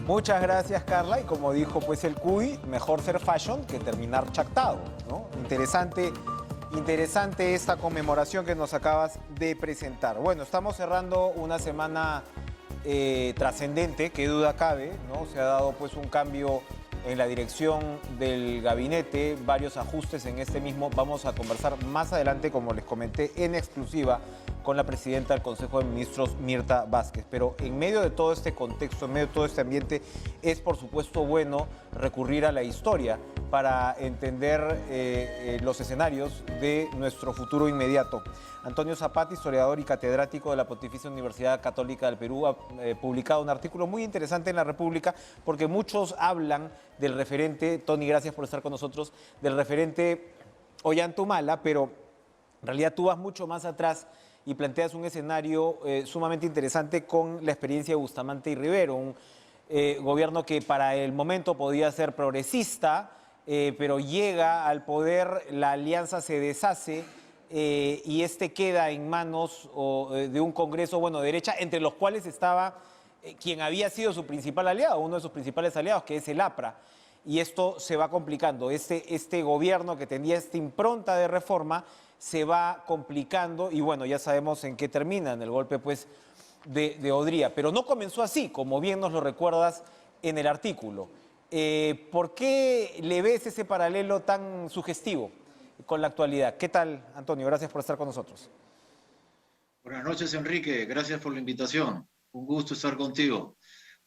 Muchas gracias, Carla. Y como dijo pues el Cuy, mejor ser fashion que terminar chactado, ¿no? Interesante esta conmemoración que nos acabas de presentar. Bueno, estamos cerrando una semana trascendente, qué duda cabe, ¿no? Se ha dado pues un cambio en la dirección del gabinete, varios ajustes en este mismo. Vamos a conversar más adelante, como les comenté, en exclusiva con la presidenta del Consejo de Ministros, Mirta Vázquez. Pero en medio de todo este contexto, en medio de todo este ambiente, es por supuesto bueno recurrir a la historia para entender los escenarios de nuestro futuro inmediato. Antonio Zapata, historiador y catedrático de la Pontificia Universidad Católica del Perú, ha publicado un artículo muy interesante en La República, porque muchos hablan del referente, Tony, gracias por estar con nosotros, del referente Ollanta Humala, pero en realidad tú vas mucho más atrás y planteas un escenario sumamente interesante con la experiencia de Bustamante y Rivero, un gobierno que para el momento podía ser progresista, pero llega al poder, la alianza se deshace y este queda en manos de un Congreso, bueno, de derecha, entre los cuales estaba quien había sido su principal aliado, uno de sus principales aliados, que es el APRA. Y esto se va complicando. Este gobierno que tenía esta impronta de reforma se va complicando y bueno, ya sabemos en qué termina, en el golpe pues de Odría. Pero no comenzó así, como bien nos lo recuerdas en el artículo. ¿Por qué le ves ese paralelo tan sugestivo con la actualidad? ¿Qué tal, Antonio? Gracias por estar con nosotros. Buenas noches, Enrique. Gracias por la invitación. Un gusto estar contigo.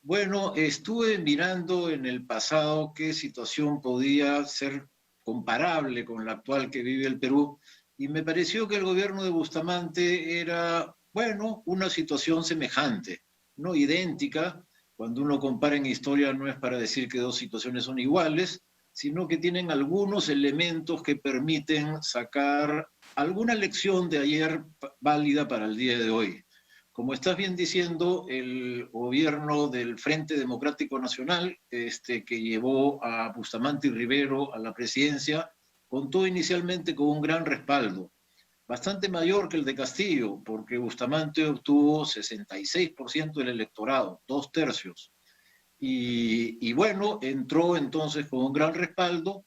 Bueno, estuve mirando en el pasado qué situación podía ser comparable con la actual que vive el Perú y me pareció que el gobierno de Bustamante era, bueno, una situación semejante, no idéntica. Cuando uno compara en historia no es para decir que dos situaciones son iguales, sino que tienen algunos elementos que permiten sacar alguna lección de ayer válida para el día de hoy. Como estás bien diciendo, el gobierno del Frente Democrático Nacional, que llevó a Bustamante y Rivero a la presidencia, contó inicialmente con un gran respaldo, bastante mayor que el de Castillo, porque Bustamante obtuvo 66% del electorado, 2/3. Y bueno, entró entonces con un gran respaldo,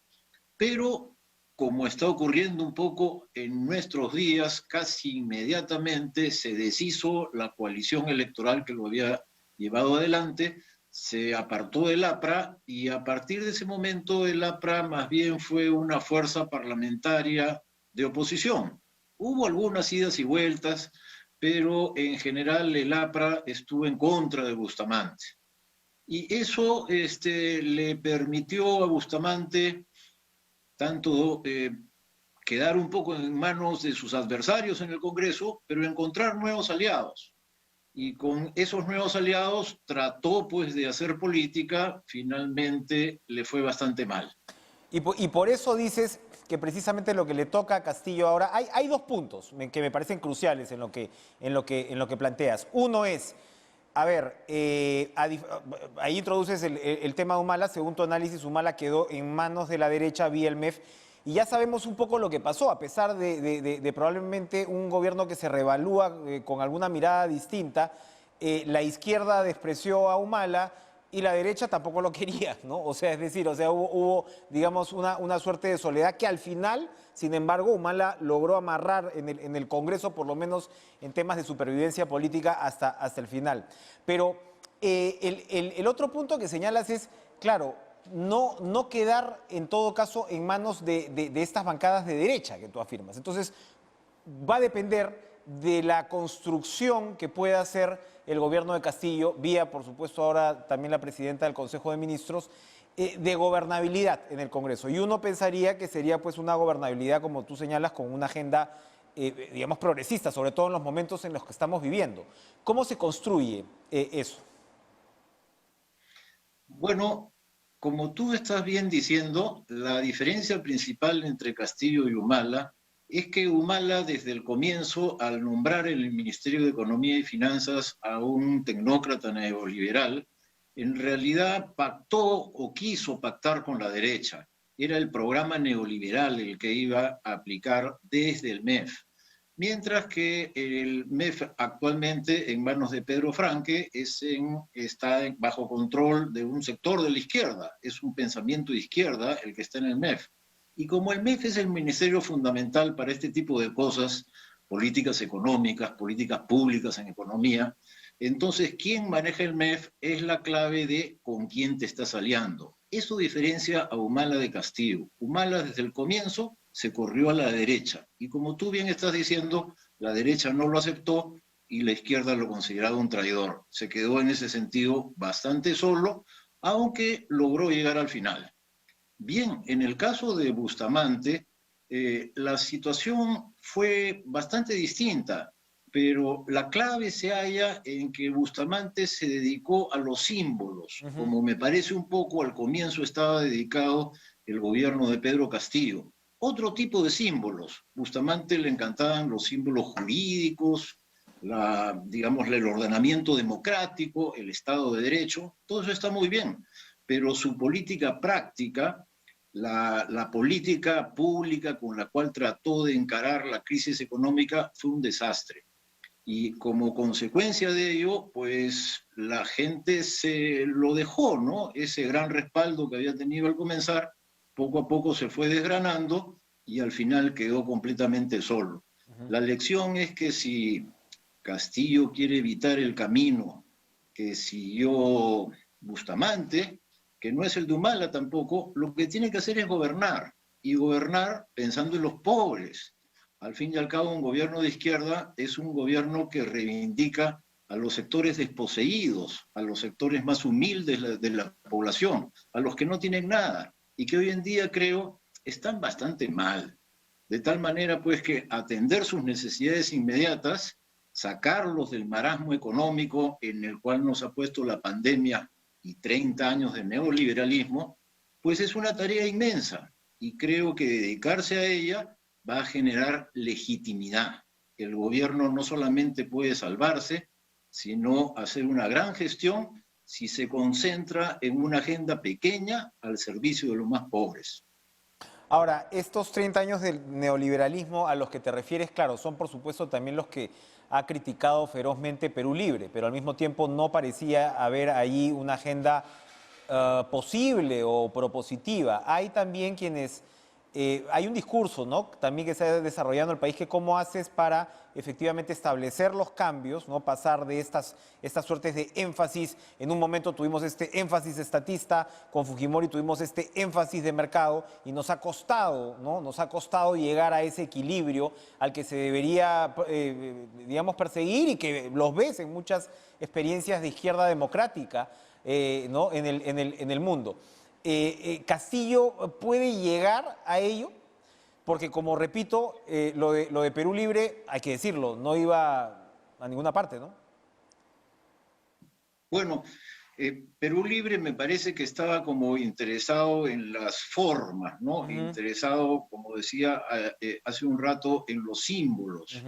pero como está ocurriendo un poco en nuestros días, casi inmediatamente se deshizo la coalición electoral que lo había llevado adelante, se apartó del APRA y a partir de ese momento el APRA más bien fue una fuerza parlamentaria de oposición. Hubo algunas idas y vueltas, pero en general el APRA estuvo en contra de Bustamante. Y eso le permitió a Bustamante tanto quedar un poco en manos de sus adversarios en el Congreso, pero encontrar nuevos aliados. Y con esos nuevos aliados trató pues de hacer política, finalmente le fue bastante mal. Y por eso dices que precisamente lo que le toca a Castillo ahora, hay dos puntos que me parecen cruciales en lo que planteas. Uno es, a ver, ahí introduces el tema de Humala. Según tu análisis, Humala quedó en manos de la derecha vía el MEF, y ya sabemos un poco lo que pasó, a pesar de probablemente un gobierno que se revalúa con alguna mirada distinta. La izquierda despreció a Humala y la derecha tampoco lo quería, ¿no? O sea, es decir, hubo digamos, una suerte de soledad que al final, sin embargo, Humala logró amarrar en el Congreso, por lo menos en temas de supervivencia política, hasta el final. Pero el otro punto que señalas es, claro, no quedar en todo caso en manos de estas bancadas de derecha que tú afirmas. Entonces, va a depender de la construcción que pueda hacer el gobierno de Castillo, vía, por supuesto, ahora también la presidenta del Consejo de Ministros, de gobernabilidad en el Congreso. Y uno pensaría que sería pues una gobernabilidad, como tú señalas, con una agenda, digamos, progresista, sobre todo en los momentos en los que estamos viviendo. ¿Cómo se construye eso? Bueno, como tú estás bien diciendo, la diferencia principal entre Castillo y Humala es que Humala desde el comienzo, al nombrar en el Ministerio de Economía y Finanzas a un tecnócrata neoliberal, en realidad pactó o quiso pactar con la derecha. Era el programa neoliberal el que iba a aplicar desde el MEF. mientras que el MEF actualmente en manos de Pedro Franque está bajo control de un sector de la izquierda, es un pensamiento de izquierda el que está en el MEF. Y como el MEF es el ministerio fundamental para este tipo de cosas, políticas económicas, políticas públicas en economía, entonces quien maneja el MEF es la clave de con quién te estás aliando. Eso diferencia a Humala de Castillo. Humala desde el comienzo se corrió a la derecha. Y como tú bien estás diciendo, la derecha no lo aceptó y la izquierda lo consideraba un traidor. Se quedó en ese sentido bastante solo, aunque logró llegar al final. Bien, en el caso de Bustamante, la situación fue bastante distinta, pero la clave se halla en que Bustamante se dedicó a los símbolos, como me parece un poco al comienzo estaba dedicado el gobierno de Pedro Castillo. Otro tipo de símbolos. Bustamante le encantaban los símbolos jurídicos, digamos, el ordenamiento democrático, el Estado de Derecho, todo eso está muy bien, pero su política práctica, la política pública con la cual trató de encarar la crisis económica fue un desastre. Y como consecuencia de ello, pues la gente se lo dejó, ¿no? Ese gran respaldo que había tenido al comenzar, poco a poco se fue desgranando y al final quedó completamente solo. La lección es que si Castillo quiere evitar el camino que siguió Bustamante, que no es el de Humala tampoco, lo que tiene que hacer es gobernar, y gobernar pensando en los pobres. Al fin y al cabo, un gobierno de izquierda es un gobierno que reivindica a los sectores desposeídos, a los sectores más humildes de la población, a los que no tienen nada, y que hoy en día creo están bastante mal. De tal manera pues que atender sus necesidades inmediatas, sacarlos del marasmo económico en el cual nos ha puesto la pandemia y 30 años de neoliberalismo, pues es una tarea inmensa y creo que dedicarse a ella va a generar legitimidad. El gobierno no solamente puede salvarse, sino hacer una gran gestión si se concentra en una agenda pequeña al servicio de los más pobres. Ahora, estos 30 años del neoliberalismo a los que te refieres, claro, son por supuesto también los que ha criticado ferozmente Perú Libre, pero al mismo tiempo no parecía haber ahí una agenda posible o propositiva. Hay también quienes, hay un discurso, ¿no?, también que se ha desarrollado en el país, que cómo haces para efectivamente establecer los cambios, ¿no?, pasar de estas suertes de énfasis. En un momento tuvimos este énfasis estatista, con Fujimori tuvimos este énfasis de mercado y nos ha costado, ¿no?, nos ha costado llegar a ese equilibrio al que se debería, digamos, perseguir y que los ves en muchas experiencias de izquierda democrática, ¿no?, en el mundo. ¿Castillo puede llegar a ello? Porque, como repito, lo de Perú Libre, hay que decirlo, no iba a ninguna parte, ¿no? Bueno, Perú Libre me parece que estaba como interesado en las formas, ¿no? Interesado, como decía hace un rato, en los símbolos.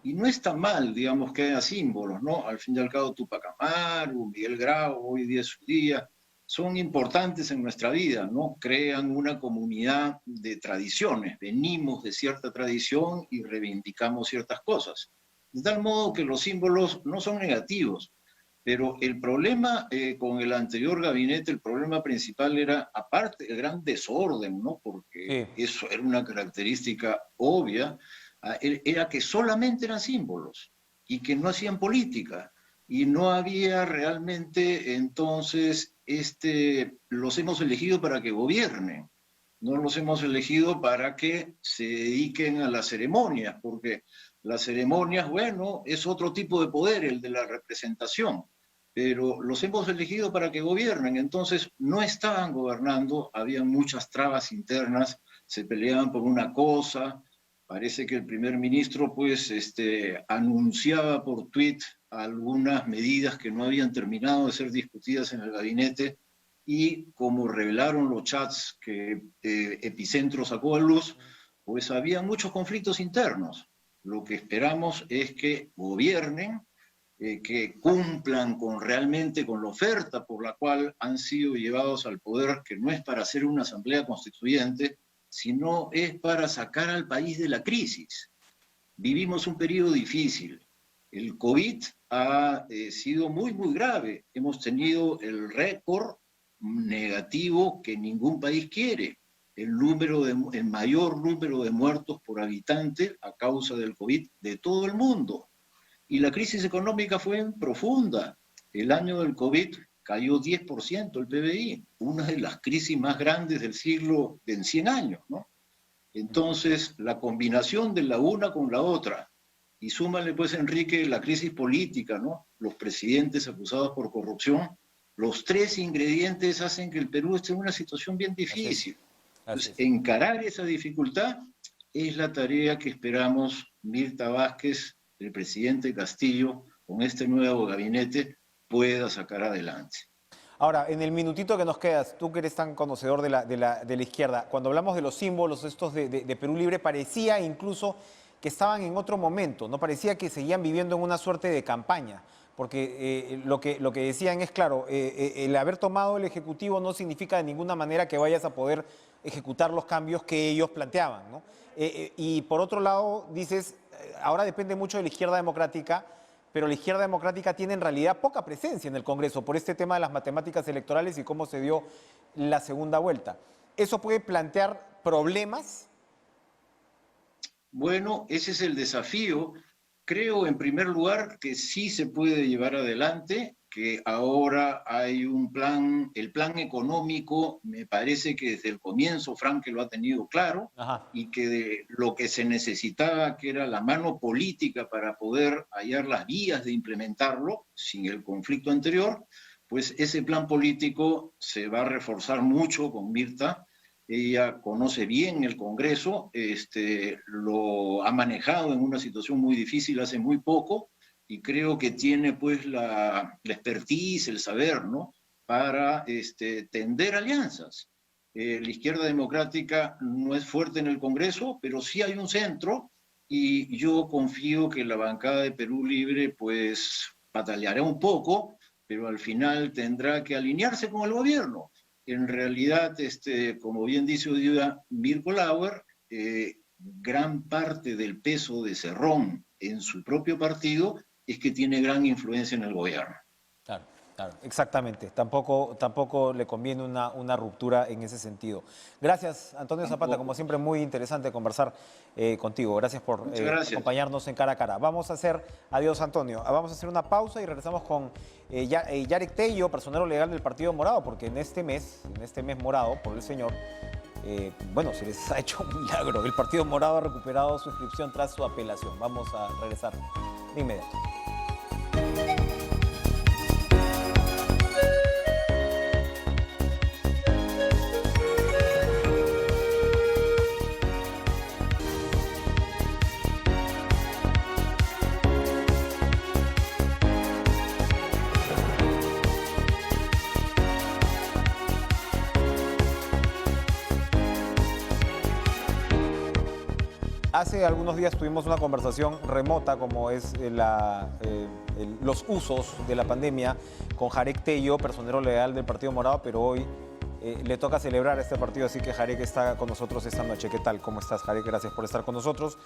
Y no está mal, digamos, que haya símbolos, ¿no? Al fin y al cabo, Tupac Amaru, Miguel Grau, hoy día es su día, son importantes en nuestra vida, ¿no? Crean una comunidad de tradiciones, venimos de cierta tradición y reivindicamos ciertas cosas. De tal modo que los símbolos no son negativos, pero el problema con el anterior gabinete, el problema principal era, aparte del gran desorden, ¿no? Porque eso era una característica obvia, era que solamente eran símbolos y que no hacían política. Y no había realmente, entonces, los hemos elegido para que gobiernen, no los hemos elegido para que se dediquen a las ceremonias, porque las ceremonias, bueno, es otro tipo de poder, el de la representación, pero los hemos elegido para que gobiernen, entonces no estaban gobernando, había muchas trabas internas, se peleaban por una cosa. Parece que el primer ministro pues anunciaba por tweet algunas medidas que no habían terminado de ser discutidas en el gabinete y como revelaron los chats que Epicentro sacó a luz, pues había muchos conflictos internos. Lo que esperamos es que gobiernen, que cumplan realmente con la oferta por la cual han sido llevados al poder, que no es para hacer una asamblea constituyente, sino es para sacar al país de la crisis. vivimos un periodo difícil. El COVID ha sido muy, muy grave. Hemos tenido el récord negativo que ningún país quiere. El mayor número de muertos por habitante a causa del COVID de todo el mundo. Y la crisis económica fue profunda. El año del COVID cayó 10% el PBI, una de las crisis más grandes del siglo de 100 años, ¿no? Entonces, la combinación de la una con la otra, y súmale pues, Enrique, la crisis política, ¿no? Los presidentes acusados por corrupción, los tres ingredientes hacen que el Perú esté en una situación bien difícil. Entonces, encarar esa dificultad es la tarea que esperamos Mirta Vázquez, el presidente Castillo, con este nuevo gabinete, pueda sacar adelante. Ahora, en el minutito que nos quedas, tú que eres tan conocedor de la izquierda, cuando hablamos de los símbolos estos de Perú Libre, parecía incluso que estaban en otro momento, ¿no? Parecía que seguían viviendo en una suerte de campaña, porque lo que decían es, claro, el haber tomado el Ejecutivo no significa de ninguna manera que vayas a poder ejecutar los cambios que ellos planteaban, ¿no? Y por otro lado, dices, ahora depende mucho de la izquierda democrática, pero la izquierda democrática tiene en realidad poca presencia en el Congreso por este tema de las matemáticas electorales y cómo se dio la segunda vuelta. ¿Eso puede plantear problemas? Bueno, ese es el desafío. Creo, en primer lugar, que sí se puede llevar adelante, que ahora hay un plan, el plan económico, me parece que desde el comienzo Franque lo ha tenido claro. Ajá. Y que de lo que se necesitaba, que era la mano política para poder hallar las vías de implementarlo sin el conflicto anterior, pues ese plan político se va a reforzar mucho con Mirta. Ella conoce bien el Congreso, lo ha manejado en una situación muy difícil hace muy poco, y creo que tiene pues la expertise, el saber, ¿no? Para tender alianzas. La izquierda democrática no es fuerte en el Congreso, pero sí hay un centro, y yo confío que la bancada de Perú Libre pues pataleará un poco, pero al final tendrá que alinearse con el gobierno. En realidad, como bien dice hoy día Mirko Lauer, gran parte del peso de Cerrón en su propio partido es que tiene gran influencia en el gobierno. Claro, claro, exactamente. Tampoco le conviene una ruptura en ese sentido. Gracias, Antonio Zapata, como siempre muy interesante conversar contigo. Gracias por acompañarnos en Cara a Cara. Vamos a hacer, adiós Antonio, vamos a hacer una pausa y regresamos con Yarek Tello, personero legal del Partido Morado, porque en este mes morado por el señor, bueno, se les ha hecho un milagro. El Partido Morado ha recuperado su inscripción tras su apelación. Vamos a regresar de inmediato. Hace algunos días tuvimos una conversación remota, como es los usos de la pandemia, con Yarek Tello, personero legal del Partido Morado, pero hoy le toca celebrar este partido, así que Yarek está con nosotros esta noche. ¿Qué tal? ¿Cómo estás, Yarek? Gracias por estar con nosotros.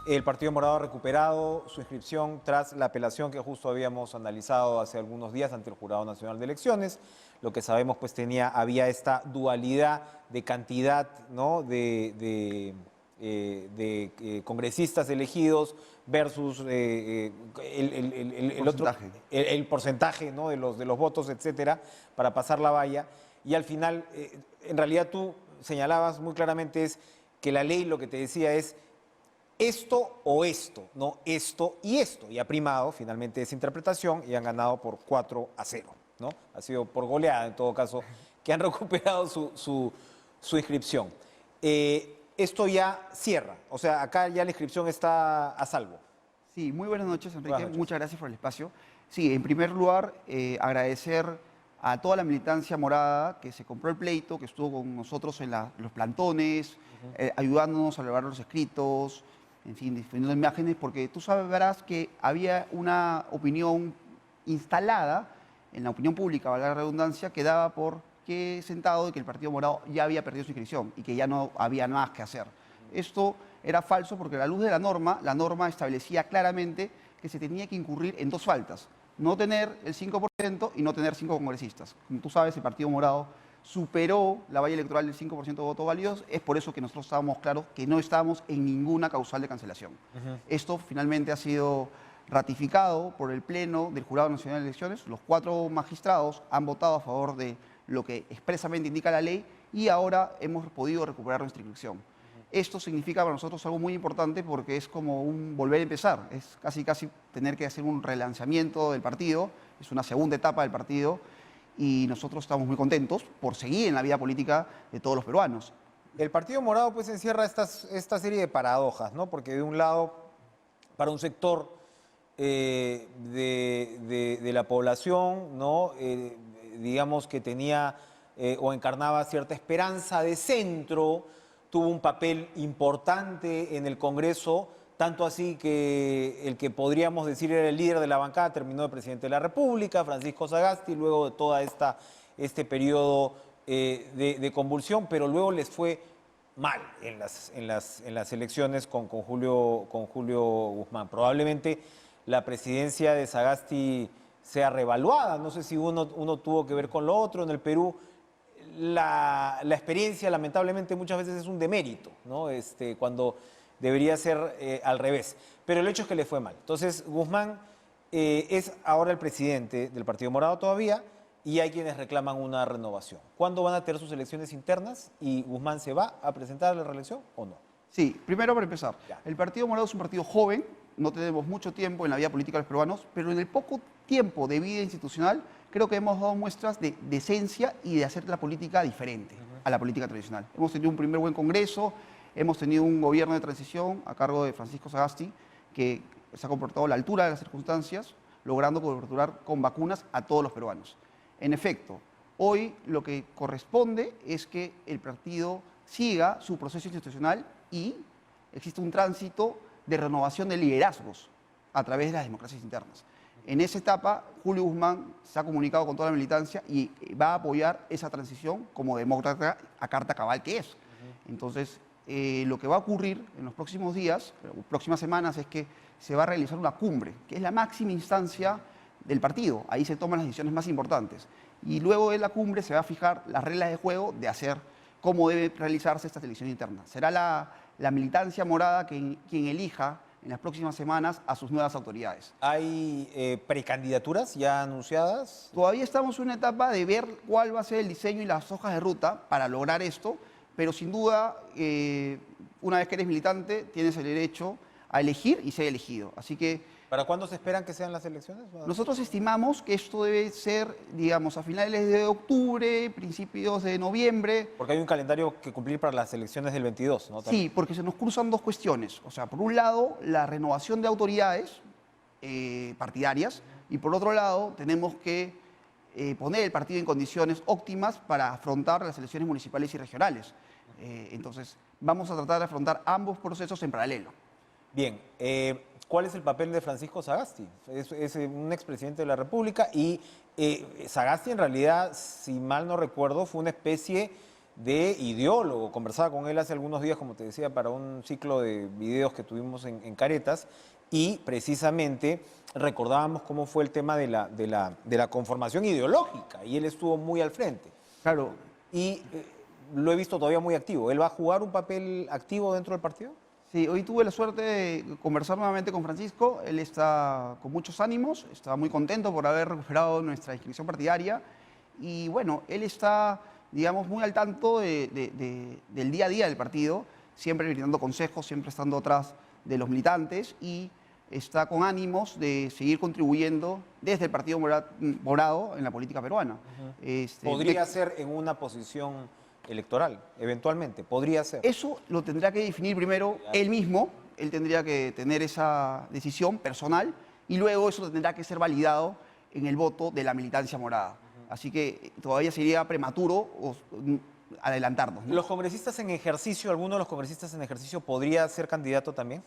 El Partido Morado ha recuperado su inscripción tras la apelación que justo habíamos analizado hace algunos días ante el Jurado Nacional de Elecciones. Lo que sabemos, pues había esta dualidad de cantidad, ¿no? de congresistas elegidos versus el porcentaje, ¿no? de los votos, etcétera, para pasar la valla. Y al final, en realidad tú señalabas muy claramente es que la ley lo que te decía es esto o esto, no esto y esto. Y ha primado finalmente esa interpretación y han ganado por 4-0, ¿no? Ha sido por goleada, en todo caso, que han recuperado su inscripción. Esto ya cierra, o sea, acá ya la inscripción está a salvo. Sí, muy buenas noches, Enrique. Buenas noches. Muchas gracias por el espacio. Sí, en primer lugar, agradecer a toda la militancia morada que se compró el pleito, que estuvo con nosotros en los plantones, ayudándonos a elevar los escritos, en fin, difundiendo imágenes, porque tú sabrás que había una opinión instalada en la opinión pública, valga la redundancia, que daba por sentado de que el Partido Morado ya había perdido su inscripción y que ya no había más que hacer. Esto era falso porque a la luz de la norma establecía claramente que se tenía que incurrir en 2 faltas. No tener el 5% y no tener 5 congresistas. Como tú sabes, el Partido Morado superó la valla electoral del 5% de votos válidos. Es por eso que nosotros estábamos claros que no estábamos en ninguna causal de cancelación. Esto finalmente ha sido ratificado por el Pleno del Jurado Nacional de Elecciones. Los 4 magistrados han votado a favor de lo que expresamente indica la ley y ahora hemos podido recuperar nuestra inscripción. Esto significa para nosotros algo muy importante porque es como un volver a empezar, es casi tener que hacer un relanzamiento del partido, es una segunda etapa del partido y nosotros estamos muy contentos por seguir en la vida política de todos los peruanos. El Partido Morado pues encierra esta serie de paradojas, ¿no? Porque de un lado, para un sector de la población, ¿no? Digamos que tenía o encarnaba cierta esperanza de centro, tuvo un papel importante en el Congreso, tanto así que el que podríamos decir era el líder de la bancada terminó de presidente de la República, Francisco Sagasti, luego de toda este periodo de convulsión, pero luego les fue mal en las elecciones con Julio Guzmán. Probablemente la presidencia de Sagasti sea revaluada, no sé si uno tuvo que ver con lo otro. En el Perú la experiencia lamentablemente muchas veces es un demérito, ¿no? Cuando debería ser al revés. Pero el hecho es que le fue mal. Entonces Guzmán es ahora el presidente del Partido Morado todavía y hay quienes reclaman una renovación. ¿Cuándo van a tener sus elecciones internas y Guzmán se va a presentar a la reelección o no? Sí, primero para empezar, el Partido Morado es un partido joven, no tenemos mucho tiempo en la vida política de los peruanos, pero en el poco tiempo de vida institucional creo que hemos dado muestras de decencia y de hacer la política diferente a la política tradicional. Hemos tenido un primer buen congreso, hemos tenido un gobierno de transición a cargo de Francisco Sagasti que se ha comportado a la altura de las circunstancias, logrando coberturar con vacunas a todos los peruanos. En efecto, hoy lo que corresponde es que el partido siga su proceso institucional y existe un tránsito de renovación de liderazgos a través de las democracias internas. En esa etapa, Julio Guzmán se ha comunicado con toda la militancia y va a apoyar esa transición como demócrata a carta cabal que es. Entonces, lo que va a ocurrir en los próximos días, próximas semanas, es que se va a realizar una cumbre, que es la máxima instancia del partido. Ahí se toman las decisiones más importantes. Y luego de la cumbre se va a fijar las reglas de juego de hacer cómo debe realizarse esta elección interna. Será la militancia morada quien elija en las próximas semanas a sus nuevas autoridades. ¿Hay precandidaturas ya anunciadas? Todavía estamos en una etapa de ver cuál va a ser el diseño y las hojas de ruta para lograr esto, pero sin duda, una vez que eres militante, tienes el derecho a elegir y ser elegido. Así que ¿para cuándo se esperan que sean las elecciones? nosotros estimamos que esto debe ser, digamos, a finales de octubre, principios de noviembre. Porque hay un calendario que cumplir para las elecciones del 22, ¿no? Sí, porque se nos cruzan 2 cuestiones. O sea, por un lado, la renovación de autoridades partidarias y por otro lado, tenemos que poner el partido en condiciones óptimas para afrontar las elecciones municipales y regionales. Entonces, vamos a tratar de afrontar ambos procesos en paralelo. Bien, ¿cuál es el papel de Francisco Sagasti? Es un expresidente de la República y Sagasti en realidad, si mal no recuerdo, fue una especie de ideólogo. Conversaba con él hace algunos días, como te decía, para un ciclo de videos que tuvimos en Caretas y precisamente recordábamos cómo fue el tema de la conformación ideológica y él estuvo muy al frente. Claro. Y lo he visto todavía muy activo. ¿Él va a jugar un papel activo dentro del partido? Sí, hoy tuve la suerte de conversar nuevamente con Francisco. Él está con muchos ánimos, está muy contento por haber recuperado nuestra inscripción partidaria. Y bueno, él está, digamos, muy al tanto del día a día del partido, siempre brindando consejos, siempre estando atrás de los militantes y está con ánimos de seguir contribuyendo desde el Partido Morado en la política peruana. ¿Podría ser en una posición electoral, eventualmente? ¿Podría ser? Eso lo tendrá que definir primero él mismo, él tendría que tener esa decisión personal y luego eso tendrá que ser validado en el voto de la militancia morada. Así que todavía sería prematuro adelantarnos, ¿no? ¿Los congresistas en ejercicio, alguno de los congresistas en ejercicio podría ser candidato también?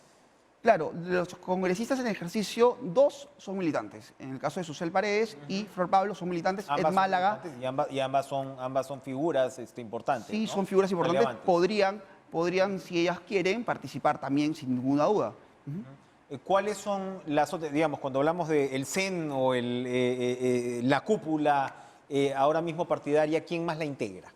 Claro, los congresistas en ejercicio, 2 son militantes. En el caso de Susel Paredes y Flor Pablo son militantes. Ed Málaga. Y ambas son figuras importantes. Sí, ¿no? son figuras importantes. Relevantes. Podrían podrían, si ellas quieren, participar también sin ninguna duda. ¿Cuáles son las otras, digamos, cuando hablamos del CEN o la cúpula ahora mismo partidaria, quién más la integra?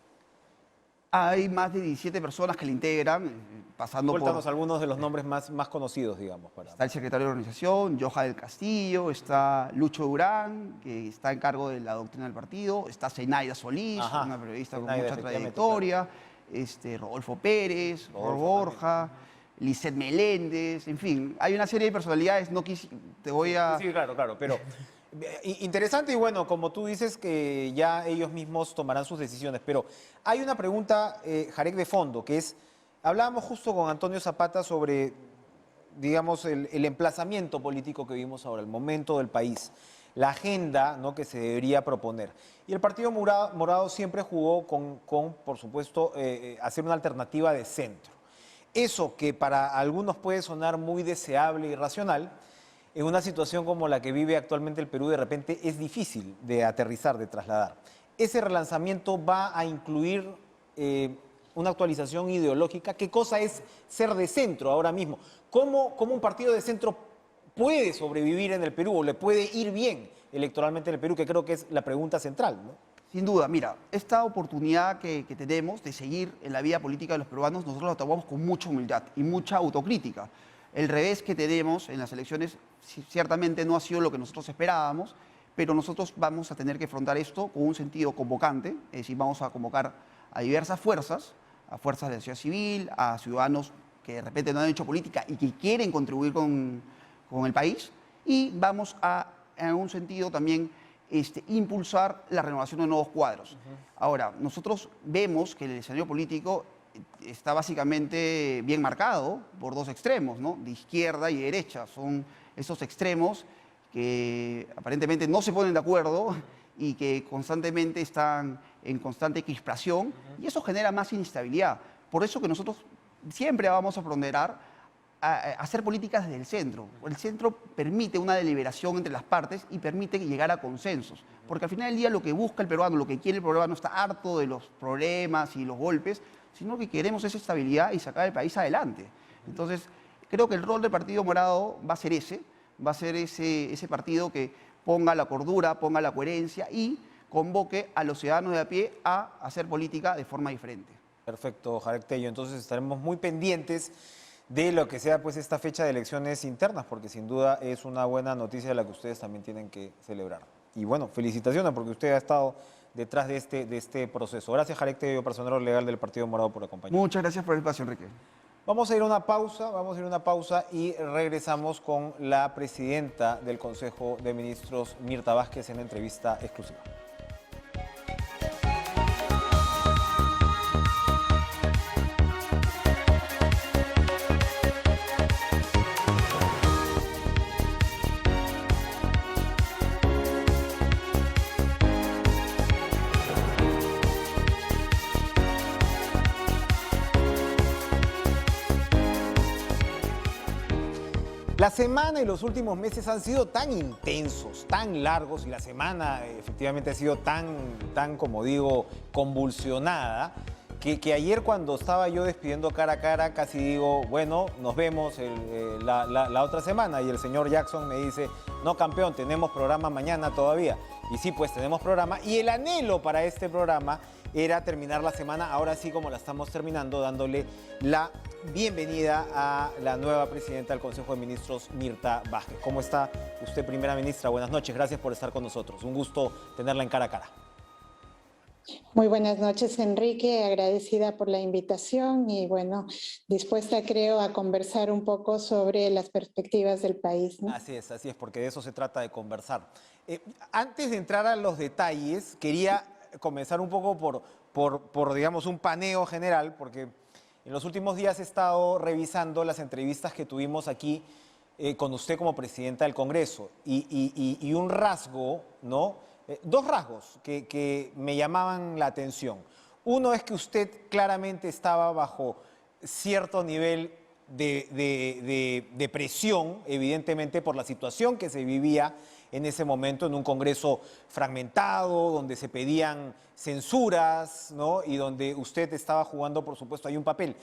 Hay más de 17 personas que la integran, pasando Cuéntanos algunos de los nombres más conocidos, digamos. Está el secretario de organización, Joja del Castillo, está Lucho Durán, que está en cargo de la doctrina del partido, está Zenaida Solís, una periodista con mucha trayectoria, Rodolfo Pérez, Borja, Lisset Meléndez, en fin, hay una serie de personalidades, te voy a... Sí, claro, pero interesante y bueno, como tú dices que ya ellos mismos tomarán sus decisiones, pero hay una pregunta, Jarek, de fondo, que es, hablábamos justo con Antonio Zapata sobre, digamos, el emplazamiento político que vivimos ahora, el momento del país, la agenda, ¿no?, que se debería proponer. Y el Partido Morado siempre jugó con por supuesto, hacer una alternativa de centro. Eso que para algunos puede sonar muy deseable y racional, en una situación como la que vive actualmente el Perú, de repente es difícil de aterrizar, de trasladar. Ese relanzamiento va a incluir una actualización ideológica. ¿Qué cosa es ser de centro ahora mismo? ¿Cómo un partido de centro puede sobrevivir en el Perú o le puede ir bien electoralmente en el Perú? Que creo que es la pregunta central, ¿no? Sin duda, mira, esta oportunidad que tenemos de seguir en la vida política de los peruanos, nosotros la tomamos con mucha humildad y mucha autocrítica. El revés que tenemos en las elecciones ciertamente no ha sido lo que nosotros esperábamos, pero nosotros vamos a tener que afrontar esto con un sentido convocante, es decir, vamos a convocar a diversas fuerzas, a fuerzas de la sociedad civil, a ciudadanos que de repente no han hecho política y que quieren contribuir con el país, y vamos a, en un sentido también, impulsar la renovación de nuevos cuadros. Ahora, nosotros vemos que el escenario político está básicamente bien marcado por dos extremos, ¿no?, de izquierda y derecha. Son esos extremos que aparentemente no se ponen de acuerdo y que constantemente están en constante crispación, y eso genera más inestabilidad. Por eso que nosotros siempre vamos a ponderar a hacer políticas desde el centro. El centro permite una deliberación entre las partes y permite llegar a consensos. Porque al final del día lo que busca el peruano, lo que quiere el peruano, está harto de los problemas y los golpes, sino que queremos esa estabilidad y sacar el país adelante. Entonces, creo que el rol del Partido Morado va a ser ese partido que ponga la cordura, ponga la coherencia y convoque a los ciudadanos de a pie a hacer política de forma diferente. Perfecto, Jarek Tello. Entonces estaremos muy pendientes de lo que sea pues esta fecha de elecciones internas, porque sin duda es una buena noticia de la que ustedes también tienen que celebrar. Y bueno, felicitaciones porque usted ha estado detrás de este proceso. Gracias, Jarek Tello, personero legal del Partido Morado, por acompañarnos. Muchas gracias por el espacio, Enrique. Vamos a ir a una pausa y regresamos con la presidenta del Consejo de Ministros, Mirta Vázquez, en entrevista exclusiva. La semana y los últimos meses han sido tan intensos, tan largos, y la semana efectivamente ha sido tan como digo, convulsionada, que ayer cuando estaba yo despidiendo cara a cara, casi digo, bueno, nos vemos la otra semana, y el señor Jackson me dice, no, campeón, tenemos programa mañana todavía. Y sí, pues tenemos programa, y el anhelo para este programa era terminar la semana, ahora sí como la estamos terminando, dándole la bienvenida a la nueva presidenta del Consejo de Ministros, Mirta Vázquez. ¿Cómo está usted, primera ministra? Buenas noches, gracias por estar con nosotros. Un gusto tenerla en cara a cara. Muy buenas noches, Enrique, agradecida por la invitación y bueno, dispuesta creo a conversar un poco sobre las perspectivas del país, ¿no? Así es, porque de eso se trata, de conversar. Antes de entrar a los detalles, quería comenzar un poco por digamos, un paneo general, porque en los últimos días he estado revisando las entrevistas que tuvimos aquí con usted como presidenta del Congreso y un rasgo, ¿no? Dos rasgos que me llamaban la atención. Uno es que usted claramente estaba bajo cierto nivel de presión, evidentemente por la situación que se vivía en ese momento en un Congreso fragmentado, donde se pedían censuras, ¿no?, y donde usted estaba jugando, por supuesto, ahí un papel.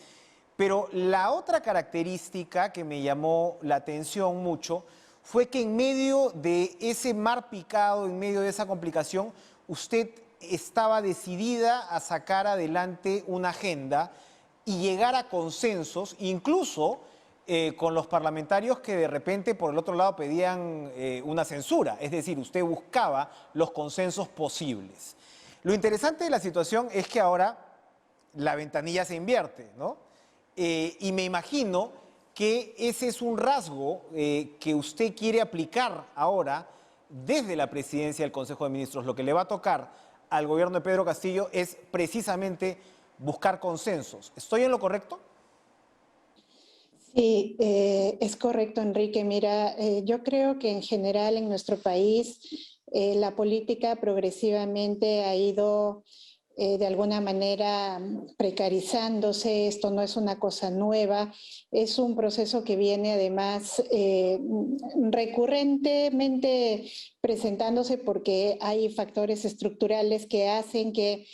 Pero la otra característica que me llamó la atención mucho fue que en medio de ese mar picado, en medio de esa complicación, usted estaba decidida a sacar adelante una agenda y llegar a consensos, incluso con los parlamentarios que de repente por el otro lado pedían una censura. Es decir, usted buscaba los consensos posibles. Lo interesante de la situación es que ahora la ventanilla se invierte, ¿no? Y me imagino que ese es un rasgo que usted quiere aplicar ahora desde la presidencia del Consejo de Ministros. Lo que le va a tocar al gobierno de Pedro Castillo es precisamente buscar consensos. ¿Estoy en lo correcto? Sí, es correcto, Enrique. Mira, yo creo que en general en nuestro país la política progresivamente ha ido de alguna manera precarizándose. Esto no es una cosa nueva, es un proceso que viene además recurrentemente presentándose porque hay factores estructurales que hacen que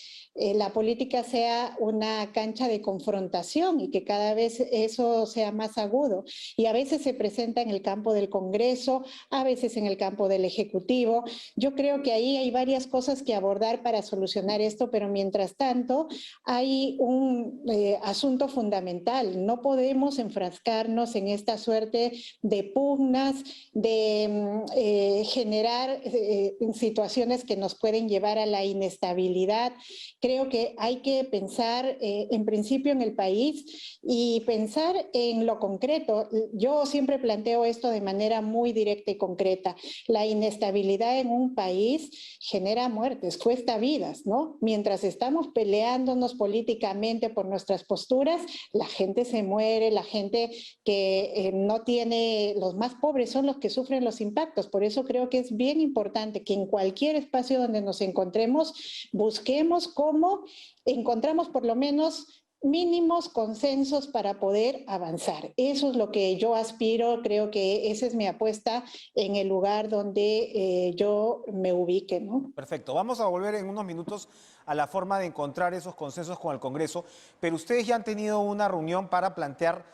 la política sea una cancha de confrontación y que cada vez eso sea más agudo. Y a veces se presenta en el campo del Congreso, a veces en el campo del Ejecutivo. Yo creo que ahí hay varias cosas que abordar para solucionar esto, pero mientras tanto hay un asunto fundamental. No podemos enfrascarnos en esta suerte de pugnas, de generar situaciones que nos pueden llevar a la inestabilidad. Creo que hay que pensar en principio en el país y pensar en lo concreto. Yo siempre planteo esto de manera muy directa y concreta. La inestabilidad en un país genera muertes, cuesta vidas, ¿no? Mientras estamos peleándonos políticamente por nuestras posturas, la gente se muere, la gente que no tiene, los más pobres son los que sufren los impactos. Por eso creo que es bien importante que en cualquier espacio donde nos encontremos busquemos cómo encontramos por lo menos mínimos consensos para poder avanzar. Eso es lo que yo aspiro, creo que esa es mi apuesta en el lugar donde yo me ubique, ¿no? Perfecto, vamos a volver en unos minutos a la forma de encontrar esos consensos con el Congreso, pero ustedes ya han tenido una reunión para plantear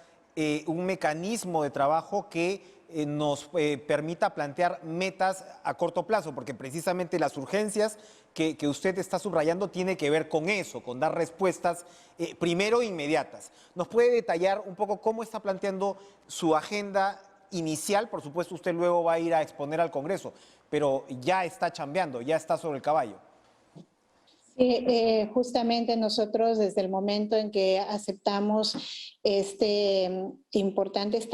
un mecanismo de trabajo que nos permita plantear metas a corto plazo, porque precisamente las urgencias que usted está subrayando tiene que ver con eso, con dar respuestas primero inmediatas. ¿Nos puede detallar un poco cómo está planteando su agenda inicial? Por supuesto, usted luego va a ir a exponer al Congreso, pero ya está chambeando, ya está sobre el caballo. Sí, justamente nosotros desde el momento en que aceptamos esta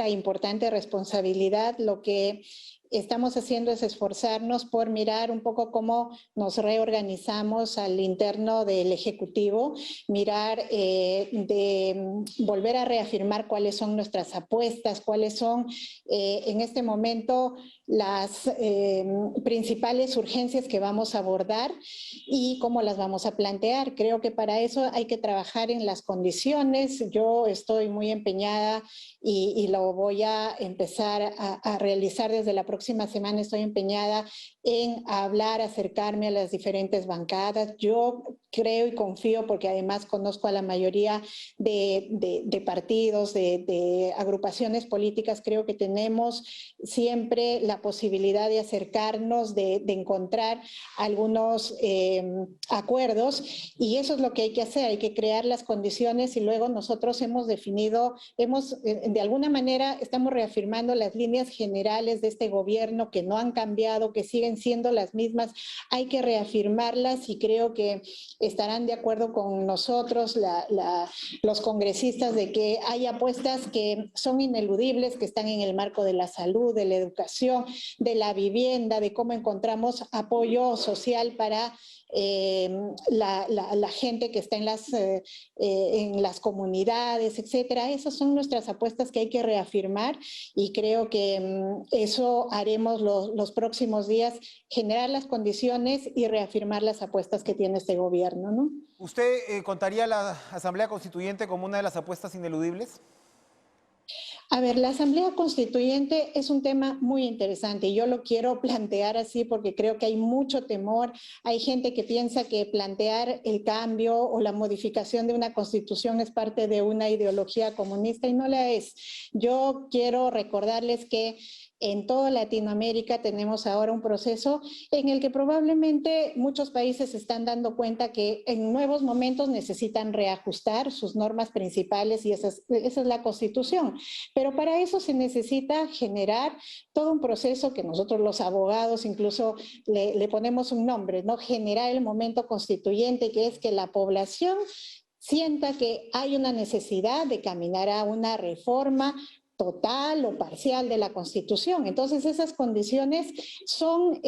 importante responsabilidad, lo que estamos haciendo es esforzarnos por mirar un poco cómo nos reorganizamos al interno del Ejecutivo, mirar de volver a reafirmar cuáles son nuestras apuestas, cuáles son en este momento las principales urgencias que vamos a abordar y cómo las vamos a plantear. Creo que para eso hay que trabajar en las condiciones. Yo estoy muy empeñada y lo voy a empezar a realizar desde la próxima semana. Estoy empeñada en hablar, acercarme a las diferentes bancadas. Yo creo y confío, porque además conozco a la mayoría de partidos, de agrupaciones políticas, creo que tenemos siempre la posibilidad de acercarnos, de encontrar algunos acuerdos, y eso es lo que hay que hacer, hay que crear las condiciones y luego nosotros hemos definido, de alguna manera estamos reafirmando las líneas generales de este gobierno que no han cambiado, que siguen siendo las mismas, hay que reafirmarlas y creo que estarán de acuerdo con nosotros los congresistas de que hay apuestas que son ineludibles, que están en el marco de la salud, de la educación, de la vivienda, de cómo encontramos apoyo social para la gente que está en las comunidades, etcétera. Esas son nuestras apuestas que hay que reafirmar y creo que eso haremos los próximos días, generar las condiciones y reafirmar las apuestas que tiene este gobierno, ¿no? ¿Usted contaría a la Asamblea Constituyente como una de las apuestas ineludibles? A ver, la Asamblea Constituyente es un tema muy interesante y yo lo quiero plantear así porque creo que hay mucho temor. Hay gente que piensa que plantear el cambio o la modificación de una constitución es parte de una ideología comunista y no la es. Yo quiero recordarles que en toda Latinoamérica tenemos ahora un proceso en el que probablemente muchos países se están dando cuenta que en nuevos momentos necesitan reajustar sus normas principales y esa es la Constitución. Pero para eso se necesita generar todo un proceso que nosotros los abogados incluso le ponemos un nombre, ¿no? Generar el momento constituyente, que es que la población sienta que hay una necesidad de caminar a una reforma total o parcial de la Constitución. Entonces, esas condiciones son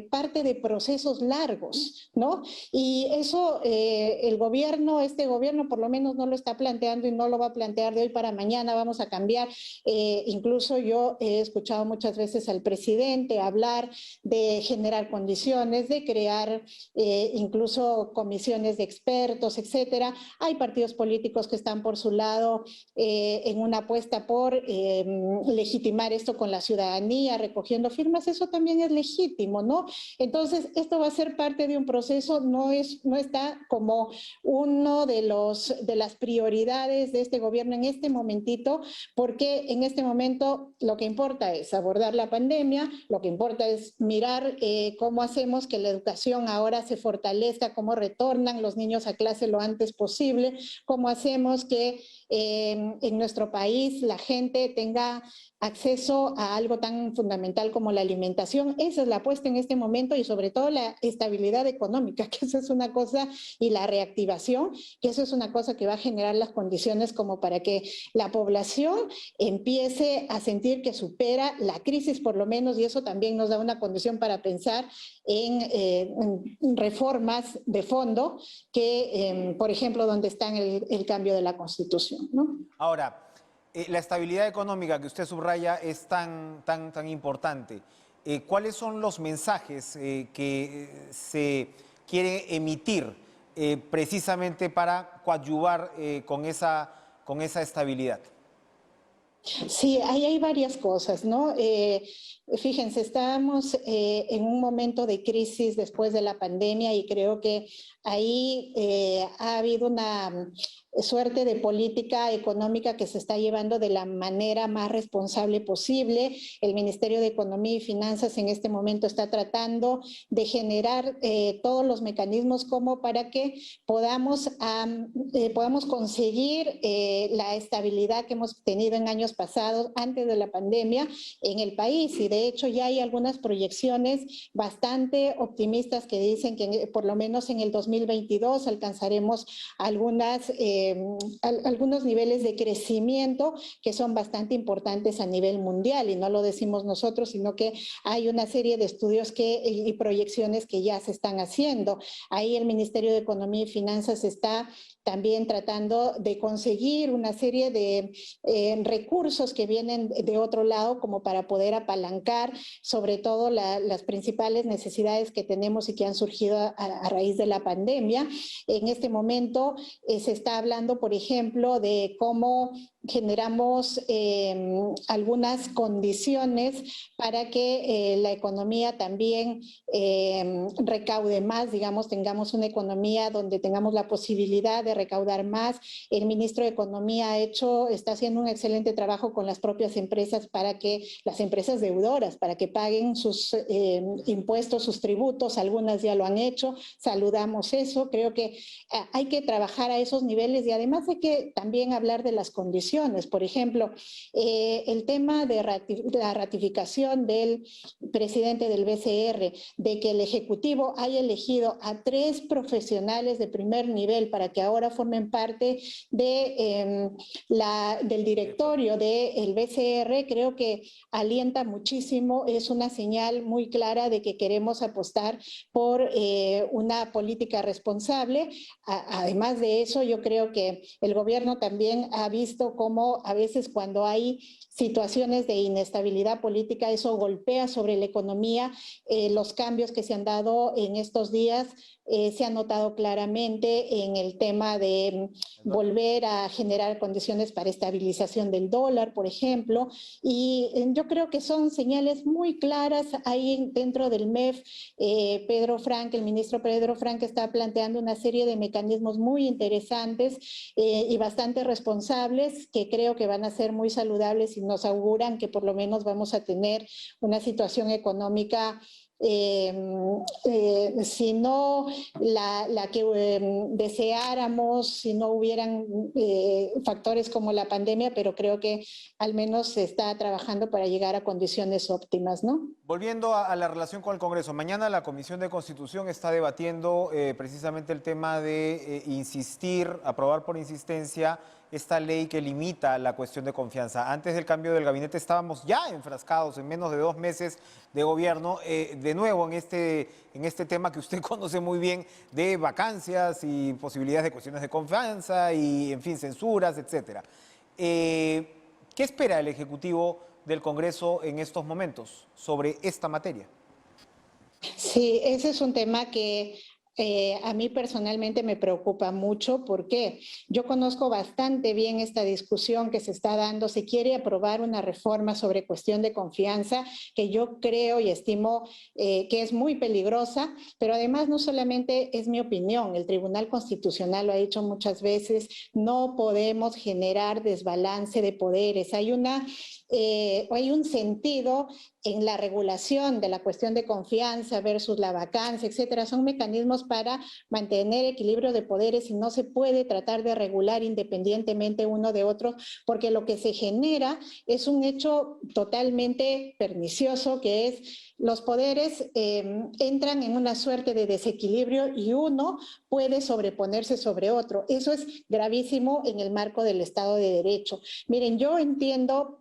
parte de procesos largos, ¿no? Y eso el gobierno, este gobierno por lo menos no lo está planteando y no lo va a plantear de hoy para mañana, vamos a cambiar. Incluso yo he escuchado muchas veces al presidente hablar de generar condiciones, de crear incluso comisiones de expertos, etcétera. Hay partidos políticos que están por su lado en una apuesta por legitimar esto con la ciudadanía, recogiendo firmas, eso también es legítimo, ¿no? Entonces, esto va a ser parte de un proceso, no está como uno de las prioridades de este gobierno en este momentito, porque en este momento lo que importa es abordar la pandemia, lo que importa es mirar cómo hacemos que la educación ahora se fortalezca, cómo retornan los niños a clase lo antes posible, cómo hacemos que en nuestro país la gente tenga acceso a algo tan fundamental como la alimentación. Esa es la apuesta en este momento y sobre todo la estabilidad económica, que eso es una cosa, y la reactivación, que eso es una cosa que va a generar las condiciones como para que la población empiece a sentir que supera la crisis por lo menos, y eso también nos da una condición para pensar en reformas de fondo que, por ejemplo, donde está el cambio de la Constitución, ¿no? Ahora, la estabilidad económica que usted subraya es tan importante. ¿Cuáles son los mensajes que se quieren emitir precisamente para coadyuvar con esa estabilidad? Sí, ahí hay varias cosas, ¿no? Fíjense, estamos en un momento de crisis después de la pandemia y creo que ahí ha habido una suerte de política económica que se está llevando de la manera más responsable posible. El Ministerio de Economía y Finanzas en este momento está tratando de generar todos los mecanismos como para que podamos conseguir la estabilidad que hemos tenido en años pasados, antes de la pandemia, en el país. Y de hecho ya hay algunas proyecciones bastante optimistas que dicen que por lo menos en el 2022 alcanzaremos algunos niveles de crecimiento que son bastante importantes a nivel mundial, y no lo decimos nosotros, sino que hay una serie de estudios y proyecciones que ya se están haciendo. Ahí el Ministerio de Economía y Finanzas está también tratando de conseguir una serie de recursos que vienen de otro lado como para poder apalancar sobre todo las principales necesidades que tenemos y que han surgido a raíz de la pandemia. En este momento se está hablando, por ejemplo, de cómo generamos algunas condiciones para que la economía también recaude más, digamos, tengamos una economía donde tengamos la posibilidad de recaudar más. El ministro de Economía está haciendo un excelente trabajo con las propias empresas para que las empresas deudoras, para que paguen sus impuestos, sus tributos, algunas ya lo han hecho, saludamos eso, creo que hay que trabajar a esos niveles y además hay que también hablar de las condiciones. Por ejemplo, el tema de la ratificación del presidente del BCR, de que el Ejecutivo haya elegido a 3 profesionales de primer nivel para que ahora formen parte del directorio del BCR, creo que alienta muchísimo, es una señal muy clara de que queremos apostar por una política responsable. Además de eso, yo creo que el gobierno también ha visto cómo a veces cuando hay situaciones de inestabilidad política, eso golpea sobre la economía. Los cambios que se han dado en estos días se ha notado claramente en el tema de volver a generar condiciones para estabilización del dólar, por ejemplo, y yo creo que son señales muy claras ahí dentro del MEF. Pedro Frank, el ministro Pedro Frank, está planteando una serie de mecanismos muy interesantes y bastante responsables que creo que van a ser muy saludables y nos auguran que por lo menos vamos a tener una situación económica si no la que deseáramos, si no hubieran factores como la pandemia, pero creo que al menos se está trabajando para llegar a condiciones óptimas, ¿no? Volviendo a la relación con el Congreso, mañana la Comisión de Constitución está debatiendo precisamente el tema de aprobar por insistencia esta ley que limita la cuestión de confianza. Antes del cambio del gabinete estábamos ya enfrascados en menos de 2 meses de gobierno, de nuevo en este tema que usted conoce muy bien, de vacancias y posibilidades de cuestiones de confianza y, en fin, censuras, etcétera. ¿Qué espera el Ejecutivo del Congreso en estos momentos sobre esta materia? Sí, ese es un tema que a mí personalmente me preocupa mucho porque yo conozco bastante bien esta discusión que se está dando. Se quiere aprobar una reforma sobre cuestión de confianza que yo creo y estimo que es muy peligrosa, pero además no solamente es mi opinión, el Tribunal Constitucional lo ha dicho muchas veces, no podemos generar desbalance de poderes. Hay un sentido en la regulación de la cuestión de confianza versus la vacancia, etcétera. Son mecanismos para mantener equilibrio de poderes y no se puede tratar de regular independientemente uno de otro, porque lo que se genera es un hecho totalmente pernicioso, que es los poderes entran en una suerte de desequilibrio y uno puede sobreponerse sobre otro. Eso es gravísimo en el marco del Estado de Derecho. Miren, yo entiendo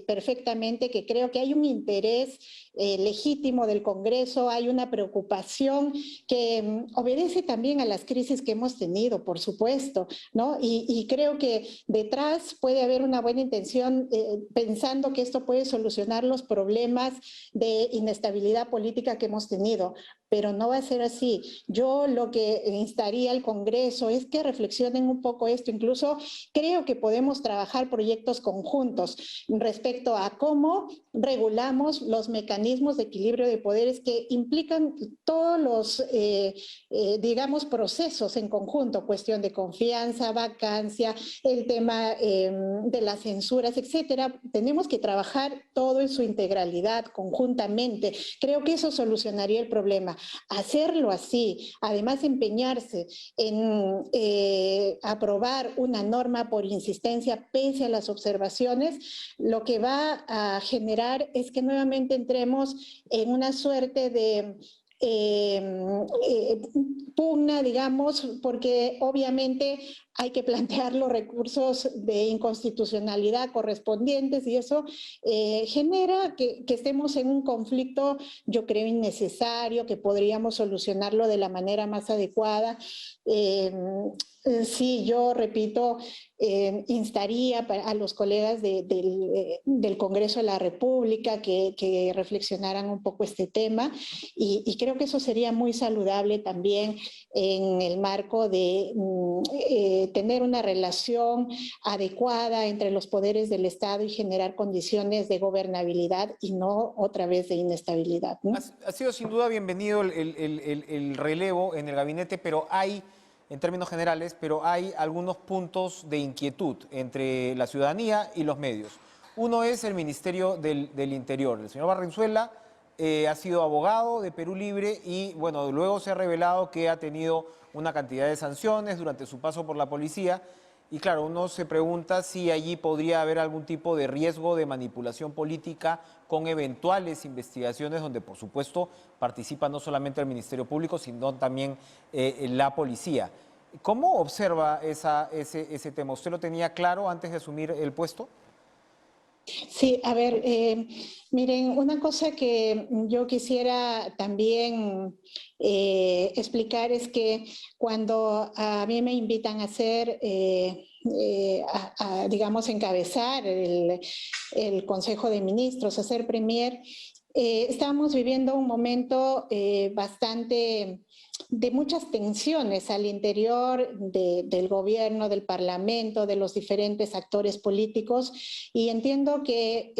perfectamente que creo que hay un interés legítimo del Congreso, hay una preocupación que obedece también a las crisis que hemos tenido, por supuesto, ¿no? Y creo que detrás puede haber una buena intención pensando que esto puede solucionar los problemas de inestabilidad política que hemos tenido, pero no va a ser así. Yo lo que instaría al Congreso es que reflexionen un poco esto, incluso creo que podemos trabajar proyectos conjuntos respecto a cómo regulamos los mecanismos de equilibrio de poderes que implican todos los, digamos, procesos en conjunto, cuestión de confianza, vacancia, el tema de las censuras, etcétera. Tenemos que trabajar todo en su integralidad, conjuntamente. Creo que eso solucionaría el problema. Hacerlo así, además empeñarse en aprobar una norma por insistencia pese a las observaciones, lo que va a generar es que nuevamente entremos en una suerte de pugna, digamos, porque obviamente hay que plantear los recursos de inconstitucionalidad correspondientes y eso genera que estemos en un conflicto, yo creo, innecesario, que podríamos solucionarlo de la manera más adecuada. Sí, yo repito, instaría a los colegas del Congreso de la República que reflexionaran un poco este tema y creo que eso sería muy saludable también en el marco de tener una relación adecuada entre los poderes del Estado y generar condiciones de gobernabilidad y no otra vez de inestabilidad, ¿no? Ha sido sin duda bienvenido el relevo en el gabinete, pero hay, en términos generales, pero hay algunos puntos de inquietud entre la ciudadanía y los medios. Uno es el Ministerio del Interior. El señor Barrenzuela ha sido abogado de Perú Libre y, bueno, luego se ha revelado que ha tenido una cantidad de sanciones durante su paso por la policía. Y claro, uno se pregunta si allí podría haber algún tipo de riesgo de manipulación política con eventuales investigaciones donde, por supuesto, participa no solamente el Ministerio Público, sino también la policía. ¿Cómo observa ese tema? ¿Usted lo tenía claro antes de asumir el puesto? Sí, a ver, miren, una cosa que yo quisiera también explicar es que cuando a mí me invitan a hacer, digamos, encabezar el Consejo de Ministros, a ser premier, estábamos viviendo un momento bastante de muchas tensiones al interior del gobierno, del parlamento, de los diferentes actores políticos, y entiendo que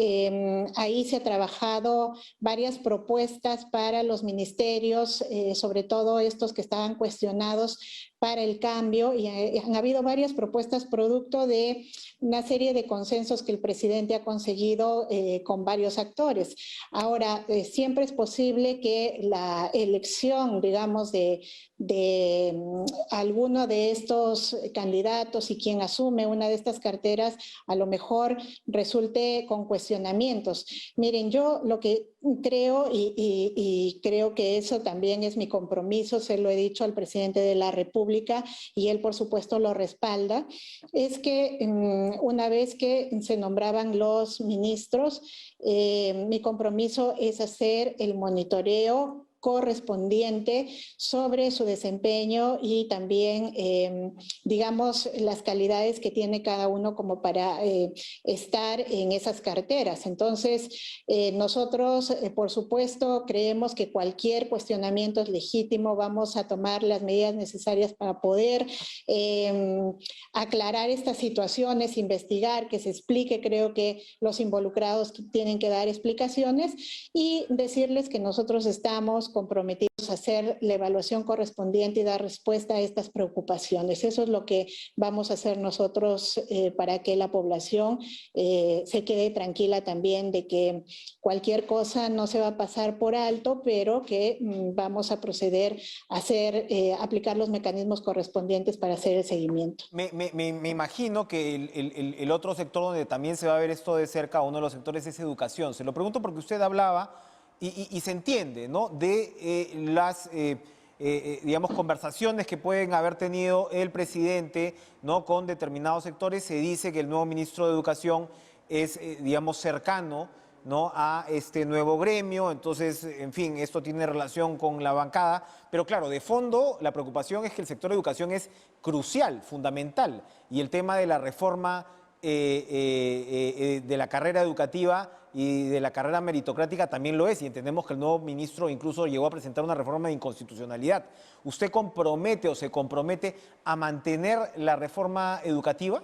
ahí se ha trabajado varias propuestas para los ministerios, sobre todo estos que estaban cuestionados para el cambio, y han habido varias propuestas producto de una serie de consensos que el presidente ha conseguido con varios actores. Ahora, siempre es posible que la elección, digamos, de alguno de estos candidatos y quien asume una de estas carteras, a lo mejor resulte con cuestionamientos. Miren, yo lo que creo, y creo que eso también es mi compromiso, se lo he dicho al presidente de la República y él por supuesto lo respalda, es que una vez que se nombraban los ministros, mi compromiso es hacer el monitoreo correspondiente sobre su desempeño y también, digamos, las calidades que tiene cada uno como para estar en esas carteras. Entonces, nosotros, por supuesto, creemos que cualquier cuestionamiento es legítimo. Vamos a tomar las medidas necesarias para poder aclarar estas situaciones, investigar, que se explique. Creo que los involucrados tienen que dar explicaciones y decirles que nosotros estamos comprometidos a hacer la evaluación correspondiente y dar respuesta a estas preocupaciones. Eso es lo que vamos a hacer nosotros para que la población se quede tranquila también de que cualquier cosa no se va a pasar por alto, pero que vamos a proceder a hacer, aplicar los mecanismos correspondientes para hacer el seguimiento. Me imagino que el otro sector donde también se va a ver esto de cerca, uno de los sectores es educación. Se lo pregunto porque usted hablaba y se entiende, ¿no?, de las, digamos, conversaciones que pueden haber tenido el presidente, ¿no?, con determinados sectores. Se dice que el nuevo ministro de Educación es, digamos, cercano, ¿no?, a este nuevo gremio. Entonces, en fin, esto tiene relación con la bancada. Pero claro, de fondo, la preocupación es que el sector de educación es crucial, fundamental. Y el tema de la reforma de la carrera educativa y de la carrera meritocrática también lo es, y entendemos que el nuevo ministro incluso llegó a presentar una reforma de inconstitucionalidad. ¿Usted compromete o se compromete a mantener la reforma educativa?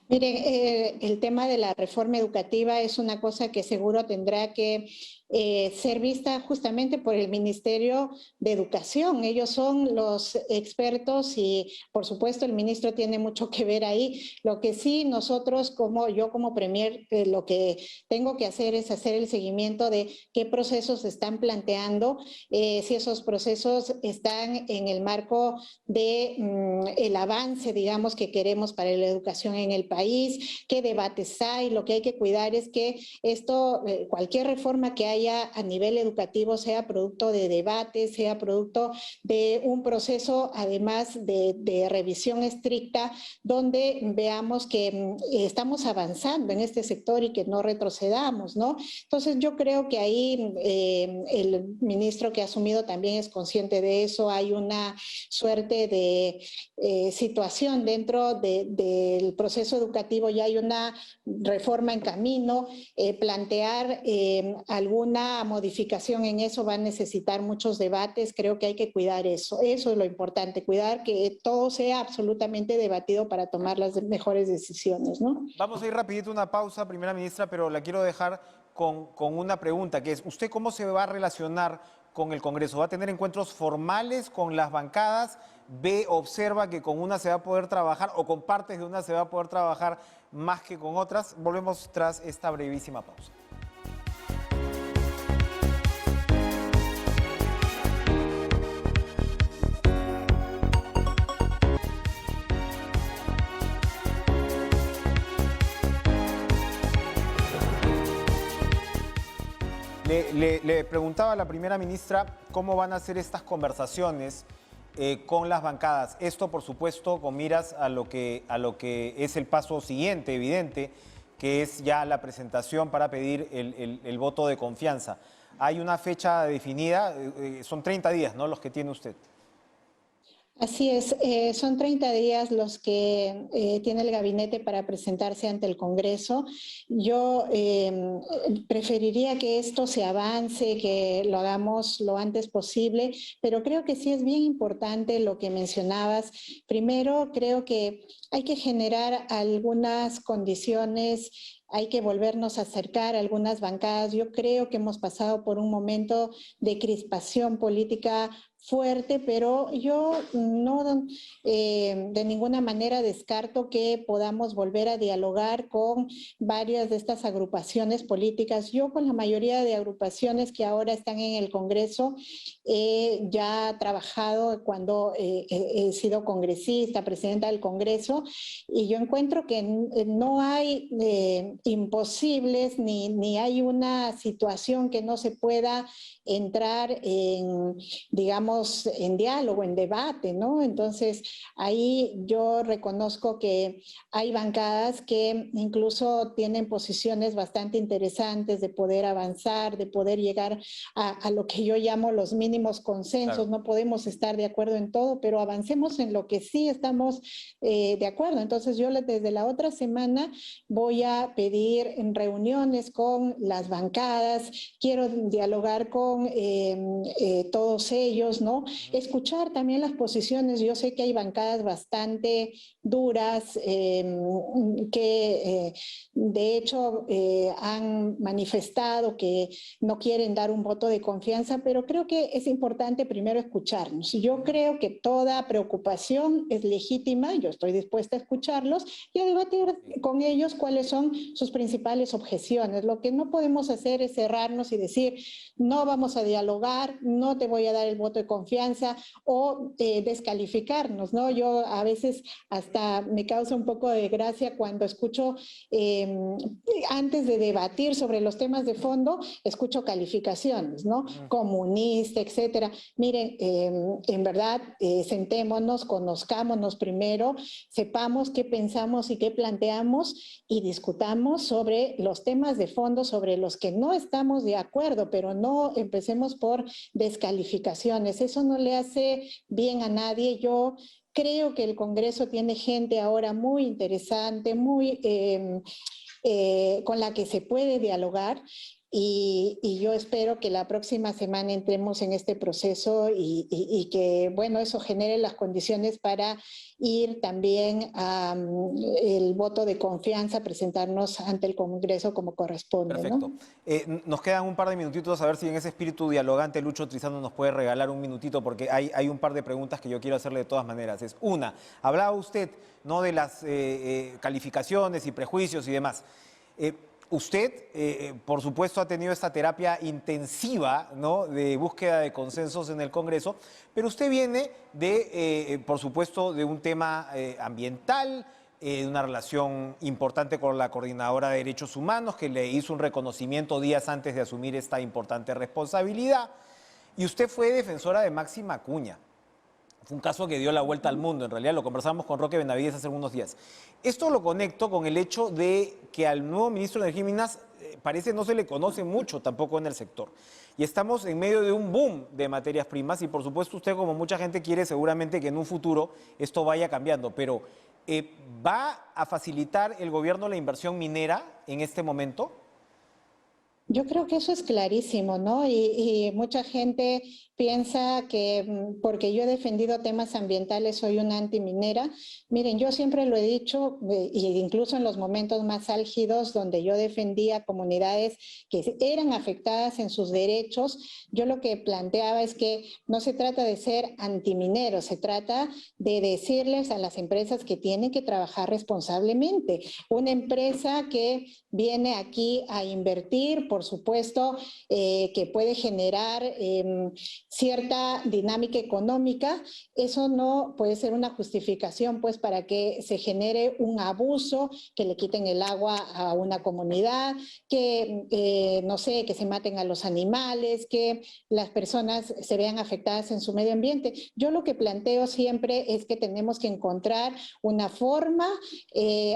Miren, el tema de la reforma educativa es una cosa que seguro tendrá que ser vista justamente por el Ministerio de Educación. Ellos son los expertos y, por supuesto, el ministro tiene mucho que ver ahí. Lo que sí nosotros, yo como Premier, lo que tengo que hacer es hacer el seguimiento de qué procesos se están planteando, si esos procesos están en el marco de el avance, digamos, que queremos para la educación en el país, qué debates hay. Lo que hay que cuidar es que esto, cualquier reforma que haya a nivel educativo sea producto de debate, sea producto de un proceso además de revisión estricta, donde veamos que estamos avanzando en este sector y que no retrocedamos, ¿no? Entonces yo creo que ahí el ministro que ha asumido también es consciente de eso. Hay una suerte de situación dentro del proceso educativo, ya hay una reforma en camino. Plantear alguna modificación en eso va a necesitar muchos debates. Creo que hay que cuidar eso. Eso es lo importante, cuidar que todo sea absolutamente debatido para tomar las mejores decisiones, ¿no? Vamos a ir rapidito a una pausa, primera ministra, pero la quiero dejar con una pregunta, que es, ¿usted cómo se va a relacionar con el Congreso? ¿Va a tener encuentros formales con las bancadas? ¿Observa que con una se va a poder trabajar o con partes de una se va a poder trabajar más que con otras? Volvemos tras esta brevísima pausa. Le preguntaba a la primera ministra cómo van a ser estas conversaciones con las bancadas. Esto, por supuesto, con miras a lo que es el paso siguiente, evidente, que es ya la presentación para pedir el voto de confianza. ¿Hay una fecha definida? Son 30 días, ¿no?, los que tiene usted. Así es, son 30 días los que tiene el gabinete para presentarse ante el Congreso. Yo preferiría que esto se avance, que lo hagamos lo antes posible, pero creo que sí es bien importante lo que mencionabas. Primero, creo que hay que generar algunas condiciones, hay que volvernos a acercar a algunas bancadas. Yo creo que hemos pasado por un momento de crispación política fuerte, pero yo no de ninguna manera descarto que podamos volver a dialogar con varias de estas agrupaciones políticas. Yo con la mayoría de agrupaciones que ahora están en el Congreso ya he trabajado cuando he sido congresista, presidenta del Congreso, y yo encuentro que no hay imposibles ni hay una situación que no se pueda entrar en, digamos, en diálogo, en debate, ¿no? Entonces, ahí yo reconozco que hay bancadas que incluso tienen posiciones bastante interesantes de poder avanzar, de poder llegar a lo que yo llamo los mínimos consensos. Claro. No podemos estar de acuerdo en todo, pero avancemos en lo que sí estamos de acuerdo. Entonces, yo desde la otra semana voy a pedir en reuniones con las bancadas, quiero dialogar con todos ellos, ¿no? Escuchar también las posiciones. Yo sé que hay bancadas bastante duras que de hecho han manifestado que no quieren dar un voto de confianza, pero creo que es importante primero escucharnos. Yo creo que toda preocupación es legítima, yo estoy dispuesta a escucharlos y a debatir con ellos cuáles son sus principales objeciones. Lo que no podemos hacer es cerrarnos y decir, no vamos a dialogar, no te voy a dar el voto de confianza o descalificarnos, ¿no? Yo a veces hasta me causa un poco de gracia cuando escucho, antes de debatir sobre los temas de fondo, escucho calificaciones, ¿no? Comunista, etcétera. Miren, en verdad, sentémonos, conozcámonos primero, sepamos qué pensamos y qué planteamos y discutamos sobre los temas de fondo sobre los que no estamos de acuerdo, pero no empecemos por descalificaciones. Eso no le hace bien a nadie. Yo creo que el Congreso tiene gente ahora muy interesante, muy con la que se puede dialogar. Y yo espero que la próxima semana entremos en este proceso y que, bueno, eso genere las condiciones para ir también al voto de confianza, presentarnos ante el Congreso como corresponde. Perfecto. ¿No? Nos quedan un par de minutitos a ver si en ese espíritu dialogante Lucho Trizano nos puede regalar un minutito, porque hay un par de preguntas que yo quiero hacerle de todas maneras. Es una, hablaba usted, ¿no?, de las calificaciones y prejuicios y demás. Usted, por supuesto, ha tenido esta terapia intensiva, ¿no?, de búsqueda de consensos en el Congreso, pero usted viene de, por supuesto, de un tema ambiental, de una relación importante con la Coordinadora de Derechos Humanos, que le hizo un reconocimiento días antes de asumir esta importante responsabilidad, y usted fue defensora de Máxima Acuña. Fue un caso que dio la vuelta al mundo, en realidad lo conversamos con Roque Benavides hace unos días. Esto lo conecto con el hecho de que al nuevo ministro de Energía y Minas parece no se le conoce mucho tampoco en el sector. Y estamos en medio de un boom de materias primas y por supuesto usted, como mucha gente, quiere seguramente que en un futuro esto vaya cambiando, pero ¿va a facilitar el gobierno la inversión minera en este momento? Yo creo que eso es clarísimo, ¿no? Y mucha gente piensa que porque yo he defendido temas ambientales soy una antiminera. Miren, yo siempre lo he dicho, e incluso en los momentos más álgidos donde yo defendía comunidades que eran afectadas en sus derechos, yo lo que planteaba es que no se trata de ser antimineros, se trata de decirles a las empresas que tienen que trabajar responsablemente. Una empresa que viene aquí a invertir, por supuesto, que puede generar cierta dinámica económica, eso no puede ser una justificación pues para que se genere un abuso, que le quiten el agua a una comunidad, que no sé, que se maten a los animales, que las personas se vean afectadas en su medio ambiente. Yo lo que planteo siempre es que tenemos que encontrar una forma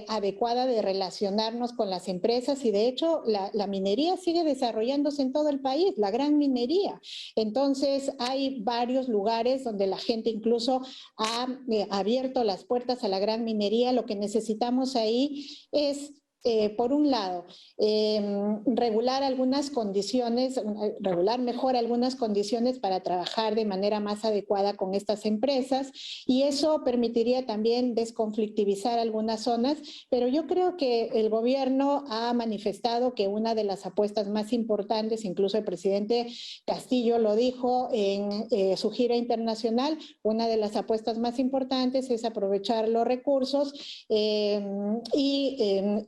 adecuada de relacionarnos con las empresas y de hecho la minería sigue sigue desarrollándose en todo el país, la gran minería. Entonces, hay varios lugares donde la gente incluso ha abierto las puertas a la gran minería. Lo que necesitamos ahí es por un lado, regular algunas condiciones, regular mejor algunas condiciones para trabajar de manera más adecuada con estas empresas, y eso permitiría también desconflictivizar algunas zonas, pero yo creo que el gobierno ha manifestado que una de las apuestas más importantes, incluso el presidente Castillo lo dijo en su gira internacional, una de las apuestas más importantes es aprovechar los recursos y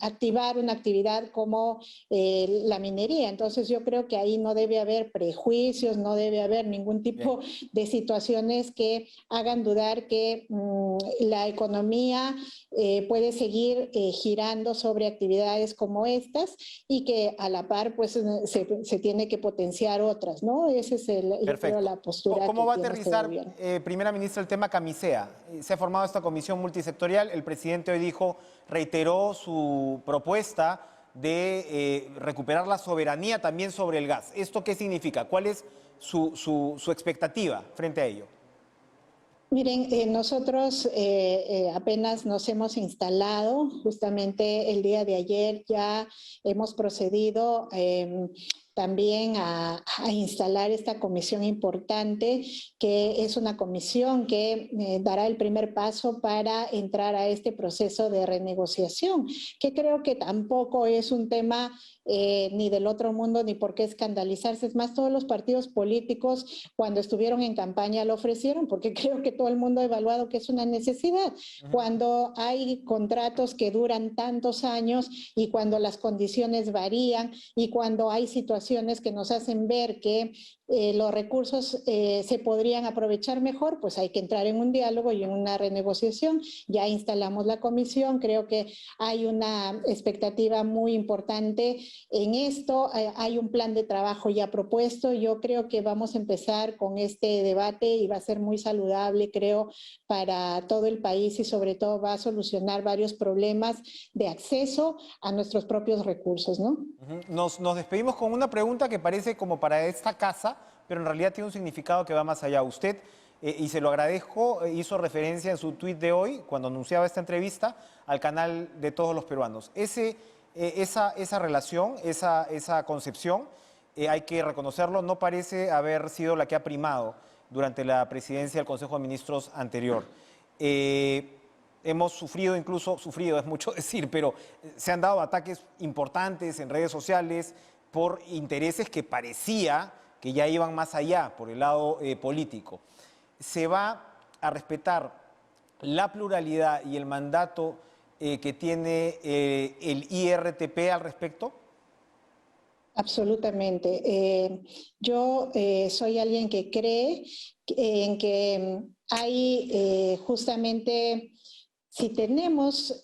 activar una actividad como la minería. Entonces yo creo que ahí no debe haber prejuicios, no debe haber ningún tipo de situaciones que hagan dudar que la economía puede seguir girando sobre actividades como estas, y que a la par pues se tiene que potenciar otras, ¿no? Esa es yo creo, la postura. ¿Cómo va a tiene aterrizar, primera ministra, el tema Camisea? Se ha formado esta comisión multisectorial, el presidente hoy reiteró su propuesta de recuperar la soberanía también sobre el gas. ¿Esto qué significa? ¿Cuál es su expectativa frente a ello? Miren, nosotros apenas nos hemos instalado, justamente el día de ayer ya hemos procedido también a instalar esta comisión importante, que es una comisión que dará el primer paso para entrar a este proceso de renegociación, que creo que tampoco es un tema ni del otro mundo, ni por qué escandalizarse. Es más, todos los partidos políticos cuando estuvieron en campaña lo ofrecieron, porque creo que todo el mundo ha evaluado que es una necesidad. Cuando hay contratos que duran tantos años y cuando las condiciones varían y cuando hay situaciones que nos hacen ver que los recursos se podrían aprovechar mejor, pues hay que entrar en un diálogo y en una renegociación. Ya instalamos la comisión, creo que hay una expectativa muy importante en esto, hay un plan de trabajo ya propuesto. Yo creo que vamos a empezar con este debate y va a ser muy saludable, creo, para todo el país, y sobre todo va a solucionar varios problemas de acceso a nuestros propios recursos, ¿no? Nos despedimos con una pregunta que parece como para esta casa, pero en realidad tiene un significado que va más allá. Usted, y se lo agradezco, hizo referencia en su tuit de hoy, cuando anunciaba esta entrevista, al canal de todos los peruanos. Esa relación, esa concepción, hay que reconocerlo, no parece haber sido la que ha primado durante la presidencia del Consejo de Ministros anterior. Hemos sufrido, es mucho decir, pero se han dado ataques importantes en redes sociales por intereses que parecía que ya iban más allá, por el lado político. ¿Se va a respetar la pluralidad y el mandato que tiene el IRTP al respecto? Absolutamente. Yo soy alguien que cree en que hay justamente, si tenemos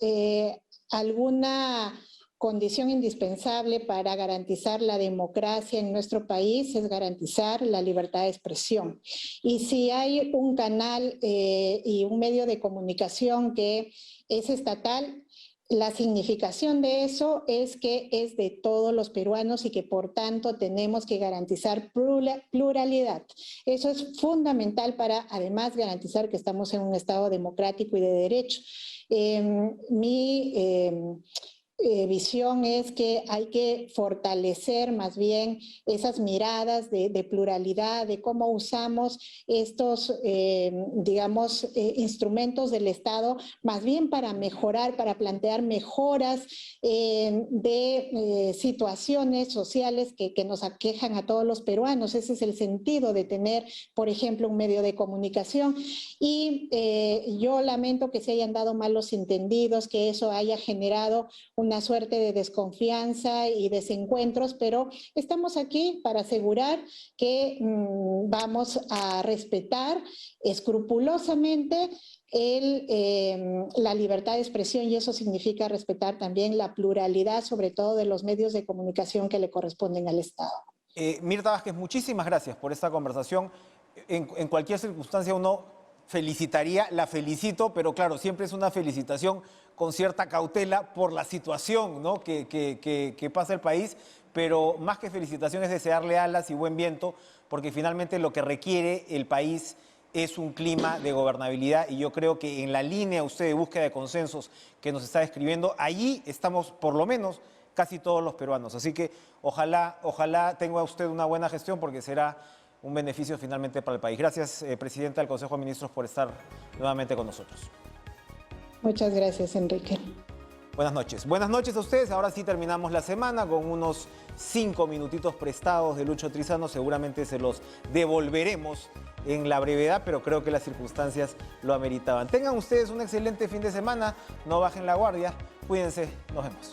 alguna condición indispensable para garantizar la democracia en nuestro país, es garantizar la libertad de expresión. Y si hay un canal y un medio de comunicación que es estatal, la significación de eso es que es de todos los peruanos y que por tanto tenemos que garantizar pluralidad. Eso es fundamental para además garantizar que estamos en un Estado democrático y de derecho. Visión es que hay que fortalecer más bien esas miradas de pluralidad, de cómo usamos estos, digamos, instrumentos del Estado, más bien para mejorar, para plantear mejoras de situaciones sociales que nos aquejan a todos los peruanos. Ese es el sentido de tener, por ejemplo, un medio de comunicación. Y yo lamento que se hayan dado malos entendidos, que eso haya generado una suerte de desconfianza y desencuentros, pero estamos aquí para asegurar que vamos a respetar escrupulosamente la libertad de expresión, y eso significa respetar también la pluralidad, sobre todo de los medios de comunicación que le corresponden al Estado. Mirta Vázquez, muchísimas gracias por esta conversación. En cualquier circunstancia uno felicitaría, la felicito, pero claro, siempre es una felicitación con cierta cautela por la situación, ¿no?, que pasa el país, pero más que felicitaciones, desearle alas y buen viento, porque finalmente lo que requiere el país es un clima de gobernabilidad, y yo creo que en la línea usted de búsqueda de consensos que nos está describiendo, allí estamos por lo menos casi todos los peruanos. Así que ojalá tenga usted una buena gestión, porque será un beneficio finalmente para el país. Gracias, Presidenta del Consejo de Ministros, por estar nuevamente con nosotros. Muchas gracias, Enrique. Buenas noches. Buenas noches a ustedes. Ahora sí terminamos la semana con unos 5 minutitos prestados de Lucho Trizano. Seguramente se los devolveremos en la brevedad, pero creo que las circunstancias lo ameritaban. Tengan ustedes un excelente fin de semana. No bajen la guardia. Cuídense. Nos vemos.